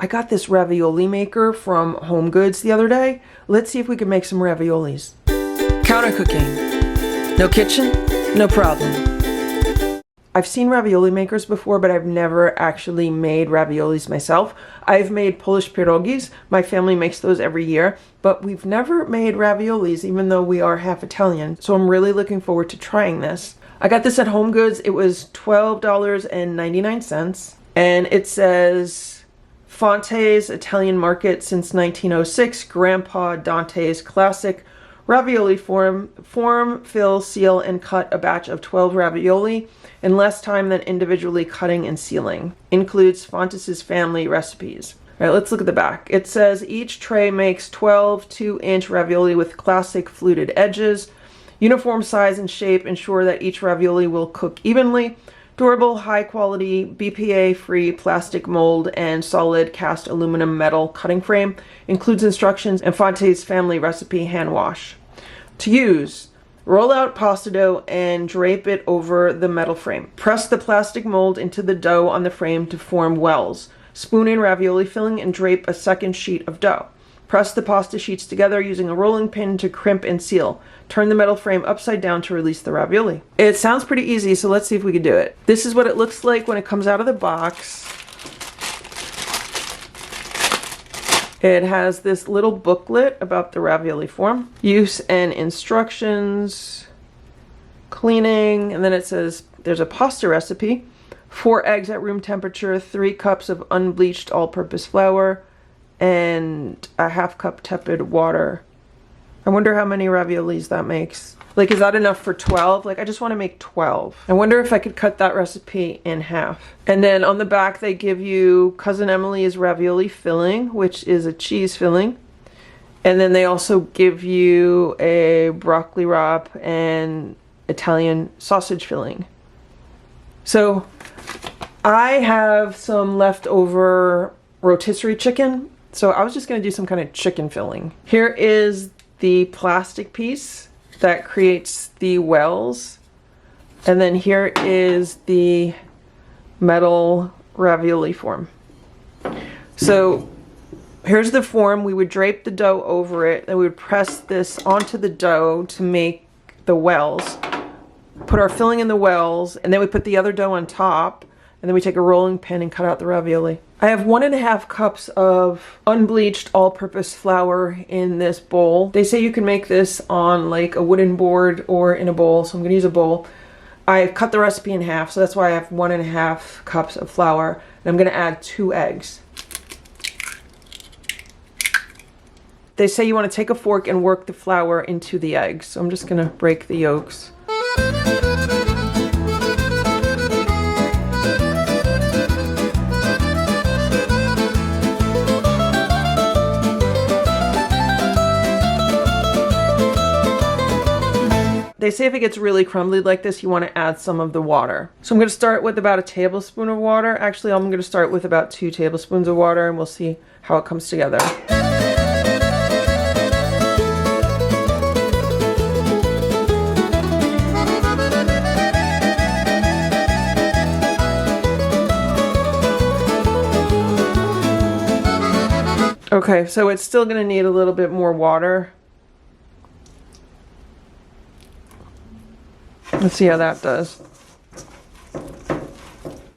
I got this ravioli maker from HomeGoods the other day. Let's see if we can make some raviolis. Counter cooking. No kitchen, no problem. I've seen ravioli makers before, but I've never actually made raviolis myself. I've made Polish pierogis. My family makes those every year, but we've never made raviolis, even though we are half Italian. So I'm really looking forward to trying this. I got this at HomeGoods. It was $12.99, and it says Fonte's Italian Market since 1906, Grandpa Dante's classic ravioli form, fill, seal, and cut a batch of 12 ravioli in less time than individually cutting and sealing. Includes Fontes' family recipes. All right, let's look at the back. It says each tray makes 12 2-inch ravioli with classic fluted edges. Uniform size and shape ensure that each ravioli will cook evenly. Durable, high-quality, BPA-free plastic mold and solid cast aluminum metal cutting frame. Includes instructions and Fonte's family recipe hand wash. To use, roll out pasta dough and drape it over the metal frame. Press the plastic mold into the dough on the frame to form wells. Spoon in ravioli filling and drape a second sheet of dough. Press the pasta sheets together using a rolling pin to crimp and seal. Turn the metal frame upside down to release the ravioli. It sounds pretty easy, so let's see if we can do it. This is what it looks like when it comes out of the box. It has this little booklet about the ravioli form. Use and instructions. Cleaning, and then it says there's a pasta recipe. 4 eggs at room temperature, 3 cups of unbleached all-purpose flour, and a ½ cup tepid water. I wonder how many raviolis that makes. Like, is that enough for 12? Like, I just want to make 12. I wonder if I could cut that recipe in half. And then on the back, they give you Cousin Emily's ravioli filling, which is a cheese filling. And then they also give you a broccoli wrap and Italian sausage filling. So I have some leftover rotisserie chicken. So I was just going to do some kind of chicken filling. Here is the plastic piece that creates the wells, and then here is the metal ravioli form. So here's the form. We would drape the dough over it, then we would press this onto the dough to make the wells, put our filling in the wells, and then we put the other dough on top, and then we take a rolling pin and cut out the ravioli. I have 1½ cups of unbleached all-purpose flour in this bowl. They say you can make this on like a wooden board or in a bowl, so I'm gonna use a bowl. I've cut the recipe in half, so that's why I have 1½ cups of flour, and I'm gonna add 2 eggs. They say you wanna take a fork and work the flour into the eggs, so I'm just gonna break the yolks. They say if it gets really crumbly like this, you want to add some of the water. So I'm going to start with about 1 tablespoon of water. Actually, I'm going to start with about 2 tablespoons of water, and we'll see how it comes together. Okay, so it's still going to need a little bit more water. Let's see how that does.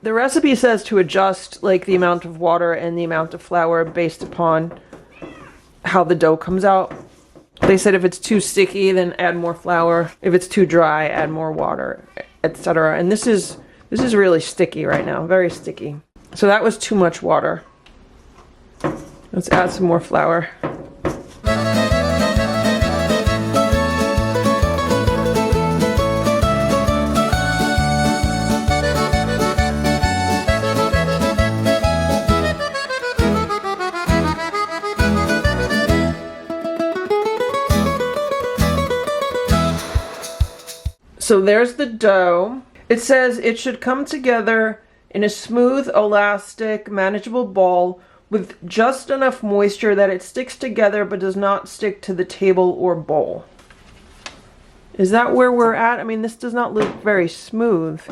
The recipe says to adjust like the amount of water and the amount of flour based upon how the dough comes out. They said if it's too sticky, then add more flour. If it's too dry, add more water, etc. And this is really sticky right now, very sticky. So that was too much water. Let's add some more flour. So there's the dough. It says it should come together in a smooth, elastic, manageable ball with just enough moisture that it sticks together but does not stick to the table or bowl. Is that where we're at? I mean, this does not look very smooth,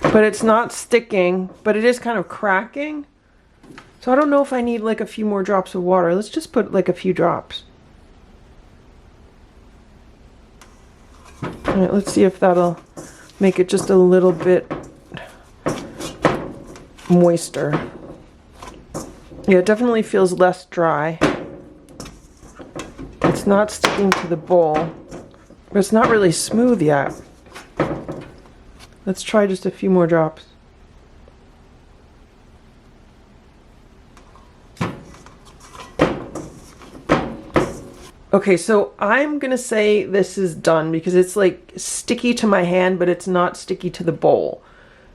but it's not sticking, but it is kind of cracking. So I don't know if I need like a few more drops of water. Let's just put like a few drops. All right, let's see if that'll make it just a little bit moister. Yeah, it definitely feels less dry. It's not sticking to the bowl, but it's not really smooth yet. Let's try just a few more drops. Okay, so I'm gonna say this is done because it's like sticky to my hand, but it's not sticky to the bowl.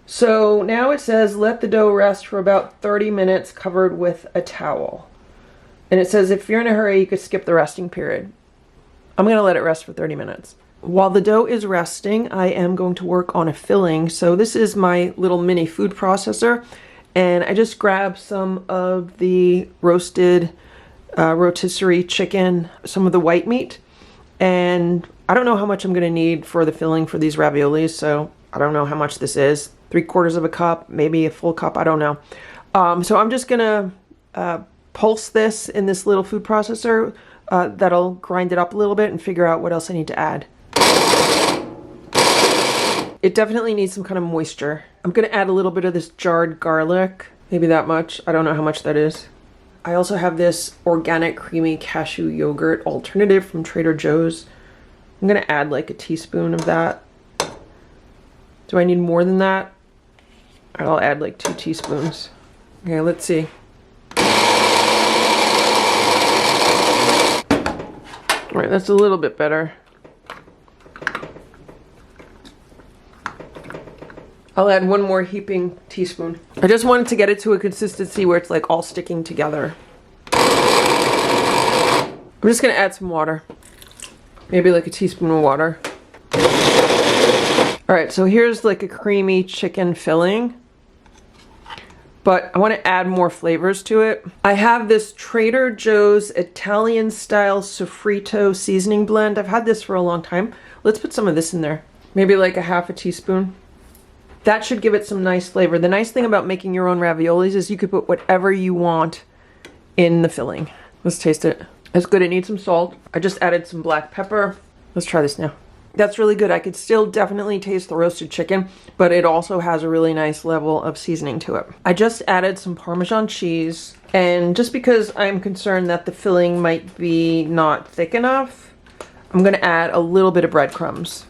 So now it says let the dough rest for about 30 minutes covered with a towel. And it says if you're in a hurry, you could skip the resting period. I'm gonna let it rest for 30 minutes. While the dough is resting, I am going to work on a filling. So this is my little mini food processor, and I just grabbed some of the roasted rotisserie chicken, some of the white meat, and I don't know how much I'm going to need for the filling for these raviolis, so I don't know how much this is. 3/4 of a cup, maybe a full cup, I don't know. So I'm just going to pulse this in this little food processor. That'll grind it up a little bit and figure out what else I need to add. It definitely needs some kind of moisture. I'm going to add a little bit of this jarred garlic, maybe that much. I don't know how much that is. I also have this organic creamy cashew yogurt alternative from Trader Joe's. I'm gonna add like a teaspoon of that. Do I need more than that? I'll add like 2 teaspoons. Okay, let's see. All right, that's a little bit better. I'll add 1 more heaping teaspoon. I just wanted to get it to a consistency where it's like all sticking together. I'm just gonna add some water. Maybe like a teaspoon of water. All right, so here's like a creamy chicken filling, but I want to add more flavors to it. I have this Trader Joe's Italian style sofrito seasoning blend. I've had this for a long time. Let's put some of this in there. Maybe like a half a teaspoon. That should give it some nice flavor. The nice thing about making your own raviolis is you could put whatever you want in the filling. Let's taste it. It's good. It needs some salt. I just added some black pepper. Let's try this now. That's really good. I could still definitely taste the roasted chicken, but it also has a really nice level of seasoning to it. I just added some Parmesan cheese, and just because I'm concerned that the filling might be not thick enough, I'm gonna add a little bit of breadcrumbs.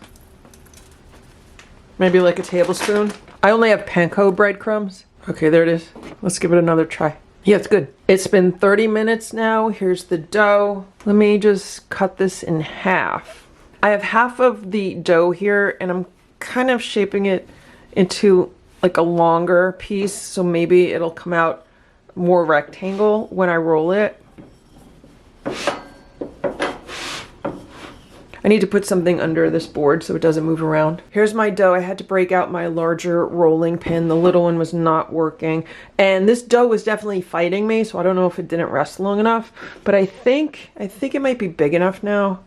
Maybe like a tablespoon. I only have panko breadcrumbs. Okay, there it is. Let's give it another try. Yeah, it's good. It's been 30 minutes now. Here's the dough. Let me just cut this in half. I have half of the dough here, and I'm kind of shaping it into like a longer piece, so maybe it'll come out more rectangle when I roll it. I need to put something under this board so it doesn't move around. Here's my dough. I had to break out my larger rolling pin. The little one was not working. And this dough was definitely fighting me, so I don't know if it didn't rest long enough. But I think it might be big enough now.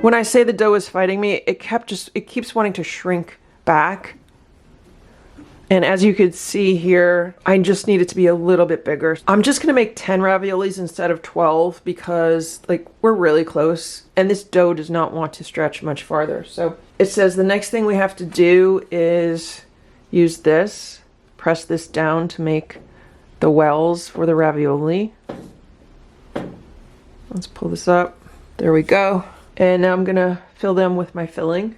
When I say the dough is fighting me, it keeps wanting to shrink back. And as you could see here, I just need it to be a little bit bigger. I'm just gonna make 10 raviolis instead of 12 because like we're really close and this dough does not want to stretch much farther. So it says the next thing we have to do is use this, press this down to make the wells for the ravioli. Let's pull this up. There we go. And now I'm gonna fill them with my filling.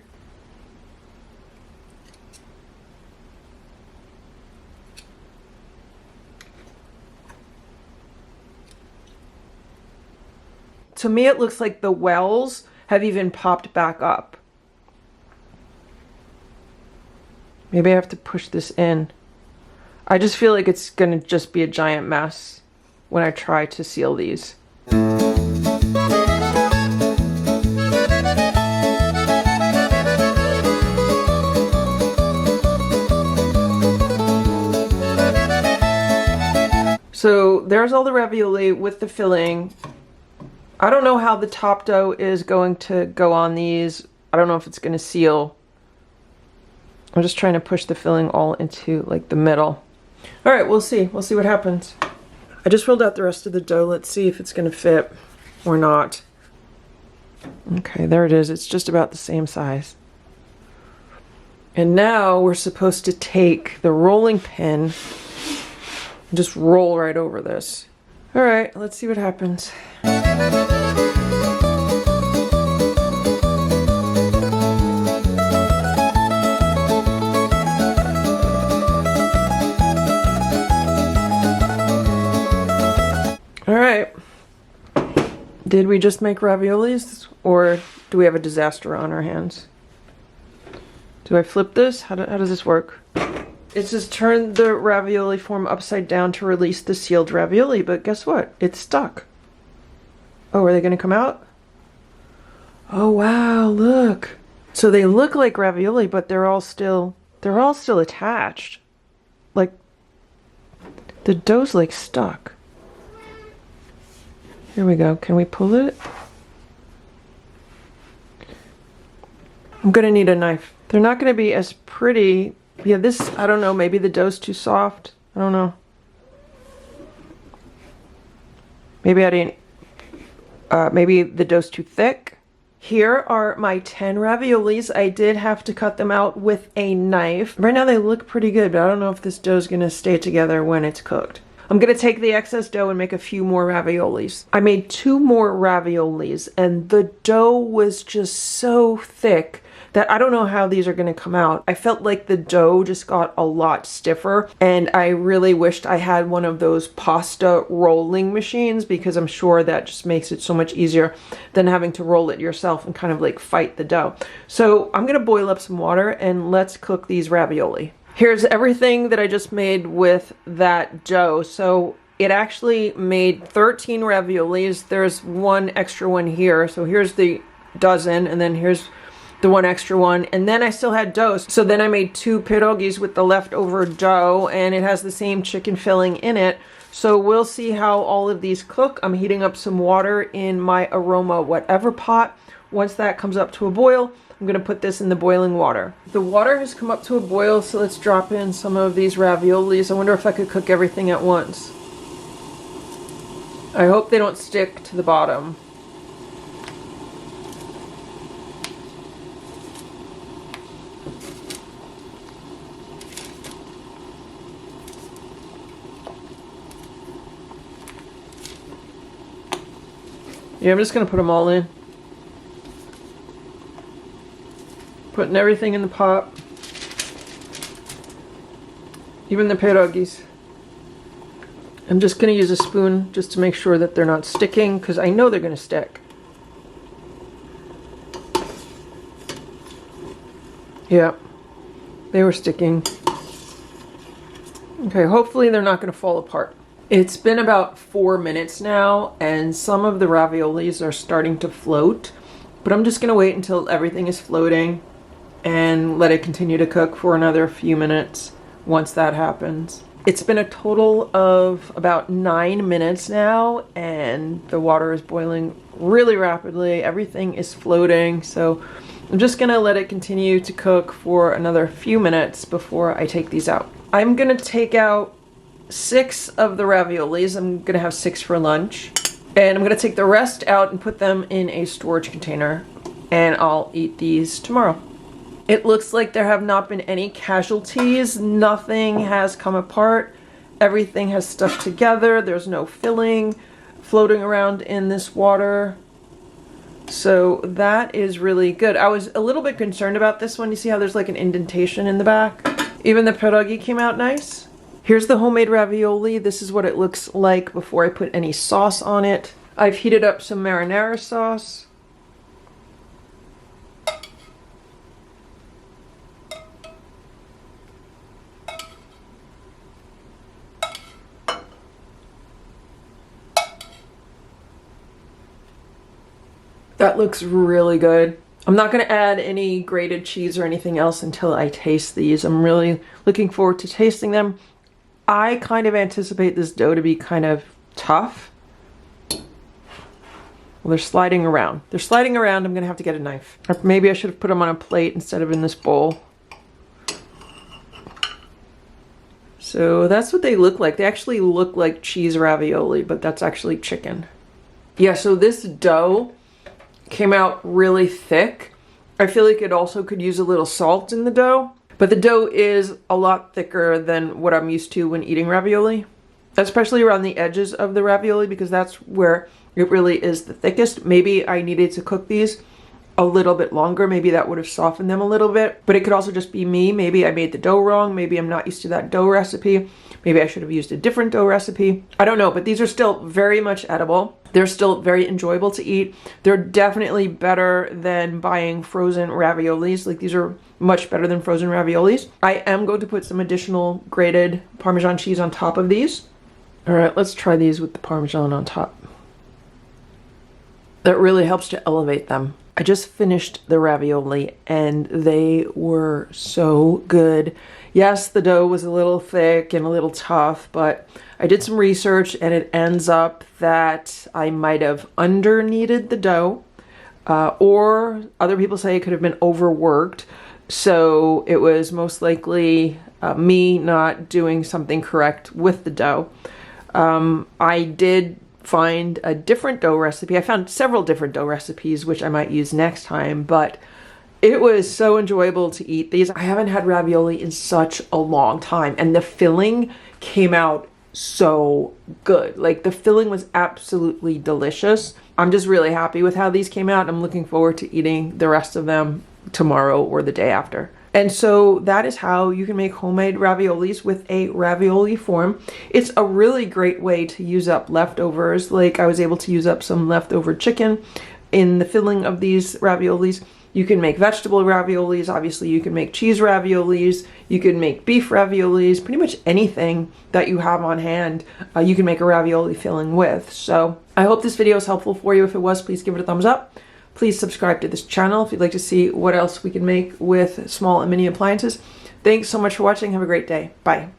To me, it looks like the wells have even popped back up. Maybe I have to push this in. I just feel like it's gonna just be a giant mess when I try to seal these. So there's all the ravioli with the filling. I don't know how the top dough is going to go on these. I don't know if it's going to seal. I'm just trying to push the filling all into like the middle. All right, we'll see. We'll see what happens. I just rolled out the rest of the dough. Let's see if it's gonna fit or not. Okay, there it is. It's just about the same size. And now we're supposed to take the rolling pin and just roll right over this. All right, let's see what happens. All right. Did we just make raviolis, or do we have a disaster on our hands? Do I flip this? How does this work? It says turn the ravioli form upside down to release the sealed ravioli, but guess what? It's stuck. Oh, are they gonna come out? Oh wow, look. So they look like ravioli, but they're all still attached. Like, the dough's like stuck. Here we go. Can we pull it? I'm gonna need a knife. They're not gonna be as pretty. Yeah, this, I don't know, maybe the dough's too soft. I don't know. Maybe I didn't, maybe the dough's too thick. Here are my 10 raviolis. I did have to cut them out with a knife. Right now they look pretty good, but I don't know if this dough's gonna stay together when it's cooked. I'm gonna take the excess dough and make a few more raviolis. I made 2 more raviolis and the dough was just so thick that I don't know how these are gonna come out. I felt like the dough just got a lot stiffer, and I really wished I had one of those pasta rolling machines, because I'm sure that just makes it so much easier than having to roll it yourself and kind of like fight the dough. So I'm gonna boil up some water and let's cook these ravioli. Here's everything that I just made with that dough. So it actually made 13 raviolis. There's one extra one here. So here's the dozen, and then here's the one extra one, and then I still had dough. So then I made 2 pierogis with the leftover dough, and it has the same chicken filling in it. So we'll see how all of these cook. I'm heating up some water in my aroma whatever pot. Once that comes up to a boil, I'm gonna put this in the boiling water. The water has come up to a boil, so let's drop in some of these raviolis. I wonder if I could cook everything at once. I hope they don't stick to the bottom. Yeah, I'm just gonna put them all in. Putting everything in the pot. Even the pierogis. I'm just gonna use a spoon just to make sure that they're not sticking, because I know they're gonna stick. Yeah, they were sticking. Okay, hopefully they're not gonna fall apart. It's been about 4 minutes now, and some of the raviolis are starting to float, but I'm just gonna wait until everything is floating and let it continue to cook for another few minutes once that happens. It's been a total of about 9 minutes now, and the water is boiling really rapidly. Everything is floating, so I'm just gonna let it continue to cook for another few minutes before I take these out. I'm gonna take out 6 of the raviolis. I'm gonna have 6 for lunch, and I'm gonna take the rest out and put them in a storage container, and I'll eat these tomorrow. It looks like there have not been any casualties. Nothing has come apart. Everything has stuck together. There's no filling floating around in this water. So that is really good. I was a little bit concerned about this one. You see how there's like an indentation in the back? Even the pierogi came out nice. Here's the homemade ravioli. This is what it looks like before I put any sauce on it. I've heated up some marinara sauce. That looks really good. I'm not going to add any grated cheese or anything else until I taste these. I'm really looking forward to tasting them. I kind of anticipate this dough to be kind of tough. Well, they're sliding around. They're sliding around. I'm going to have to get a knife. Or maybe I should have put them on a plate instead of in this bowl. So that's what they look like. They actually look like cheese ravioli, but that's actually chicken. Yeah, so this dough came out really thick. I feel like it also could use a little salt in the dough, but the dough is a lot thicker than what I'm used to when eating ravioli, especially around the edges of the ravioli, because that's where it really is the thickest. Maybe I needed to cook these a little bit longer. Maybe that would have softened them a little bit, but it could also just be me. Maybe I made the dough wrong. Maybe I'm not used to that dough recipe. Maybe I should have used a different dough recipe. I don't know, but these are still very much edible. They're still very enjoyable to eat. They're definitely better than buying frozen raviolis. Like, these are much better than frozen raviolis. I am going to put some additional grated Parmesan cheese on top of these. All right, let's try these with the Parmesan on top. That really helps to elevate them. I just finished the ravioli and they were so good. Yes, the dough was a little thick and a little tough, but I did some research and it ends up that I might have under kneaded the dough, or other people say it could have been overworked. So it was most likely me not doing something correct with the dough. I did find a different dough recipe. I found several different dough recipes, which I might use next time, but it was so enjoyable to eat these. I haven't had ravioli in such a long time, and the filling came out so good. Like, the filling was absolutely delicious. I'm just really happy with how these came out. I'm looking forward to eating the rest of them tomorrow or the day after. And so that is how you can make homemade raviolis with a ravioli form. It's a really great way to use up leftovers. Like, I was able to use up some leftover chicken in the filling of these raviolis. You can make vegetable raviolis. Obviously, you can make cheese raviolis. You can make beef raviolis. Pretty much anything that you have on hand, you can make a ravioli filling with. So I hope this video is helpful for you. If it was, please give it a thumbs up. Please subscribe to this channel if you'd like to see what else we can make with small and mini appliances. Thanks so much for watching. Have a great day. Bye.